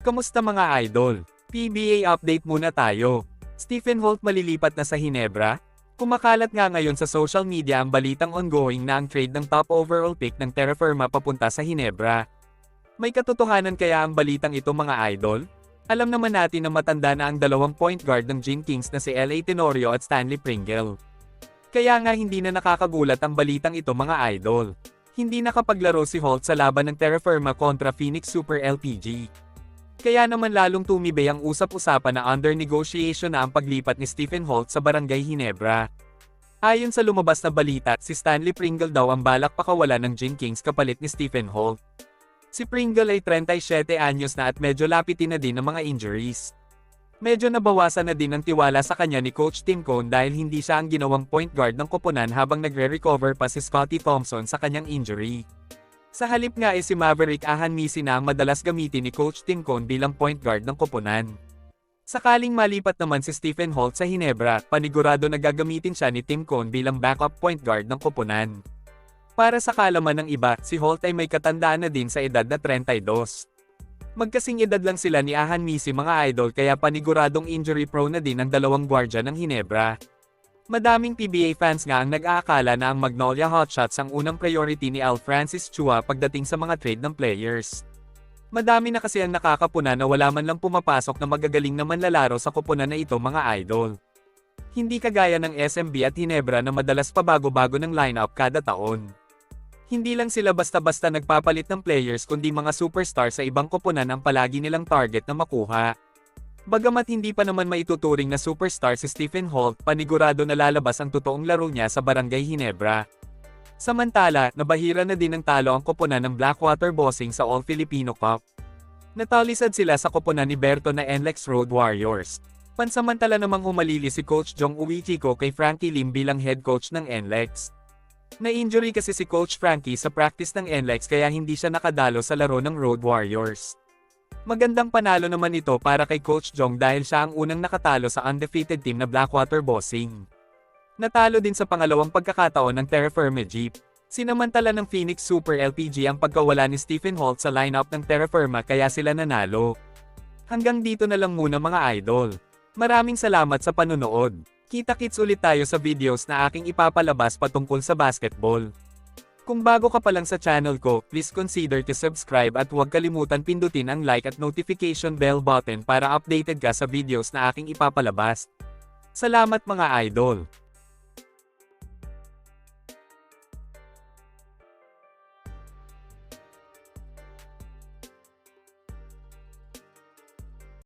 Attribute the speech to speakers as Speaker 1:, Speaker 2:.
Speaker 1: Kamusta mga idol? PBA update muna tayo. Stephen Holt malilipat na sa Hinebra? Kumakalat nga ngayon sa social media ang balitang ongoing na ang trade ng top overall pick ng Terra Firma papunta sa Hinebra. May katotohanan kaya ang balitang ito mga idol? Alam naman natin na matanda na ang dalawang point guard ng Gene Kings na si L.A. Tenorio at Stanley Pringle. Kaya nga hindi na nakakagulat ang balitang ito mga idol. Hindi nakapaglaro si Holt sa laban ng Terra Firma kontra Phoenix Super LPG. Kaya naman lalong tumibay ang usap-usapan na under negotiation na ang paglipat ni Stephen Holt sa Barangay Hinebra. Ayon sa lumabas na balita, si Stanley Pringle daw ang balak pakawalan ng Gene Kings kapalit ni Stephen Holt. Si Pringle ay 37 anyos na at medyo lapitin na din ng mga injuries. Medyo nabawasan na din ang tiwala sa kanya ni Coach Tim Cone dahil hindi siya ang ginawang point guard ng koponan habang nagre-recover pa si Scottie Thompson sa kanyang injury. Sa halip nga si Maverick Ahanmisi na ang madalas gamitin ni Coach Tim Cone bilang point guard ng koponan. Sakaling malipat naman si Stephen Holt sa Hinebra, panigurado na gagamitin siya ni Tim Cone bilang backup point guard ng koponan. Para sa kaalaman ng iba, si Holt ay may katandaan na din sa edad na 32. Magkasing edad lang sila ni Ahanmisi mga idol kaya paniguradong injury prone na din ang dalawang gwardya ng Hinebra. Madaming PBA fans nga ang nag-aakala na ang Magnolia Hotshots ang unang priority ni Al Francis Chua pagdating sa mga trade ng players. Madami na kasi ang nakakapuna na wala man lang pumapasok na magagaling na manlalaro sa koponan na ito mga idol. Hindi kagaya ng SMB at Hinebra na madalas pabago-bago ng lineup kada taon. Hindi lang sila basta-basta nagpapalit ng players kundi mga superstar sa ibang koponan ang palagi nilang target na makuha. Bagamat hindi pa naman maituturing na superstar si Stephen Holt, panigurado na lalabas ang totoong laro niya sa Barangay Hinebra. Samantala, nabahira na din ng talo ang koponan ng Blackwater Bossing sa All-Filipino Cup. Natalisad sila sa koponan ni Berto na NLEX Road Warriors. Pansamantala namang humalili si Coach Jong Uichiko kay Frankie Lim bilang head coach ng NLEX. Na-injury kasi si Coach Frankie sa practice ng NLEX kaya hindi siya nakadalo sa laro ng Road Warriors. Magandang panalo naman ito para kay Coach Jong dahil siya ang unang nakatalo sa undefeated team na Blackwater Bossing. Natalo din sa pangalawang pagkakataon ng Terra Firma Jeep. Sinamantala ng Phoenix Super LPG ang pagkawala ni Stephen Holt sa lineup ng Terra Firma kaya sila nanalo. Hanggang dito na lang muna mga idol. Maraming salamat sa panonood. Kita-kits ulit tayo sa videos na aking ipapalabas patungkol sa basketball. Kung bago ka pa lang sa channel ko, please consider to subscribe at huwag kalimutan pindutin ang like at notification bell button para updated ka sa videos na aking ipapalabas. Salamat mga idol!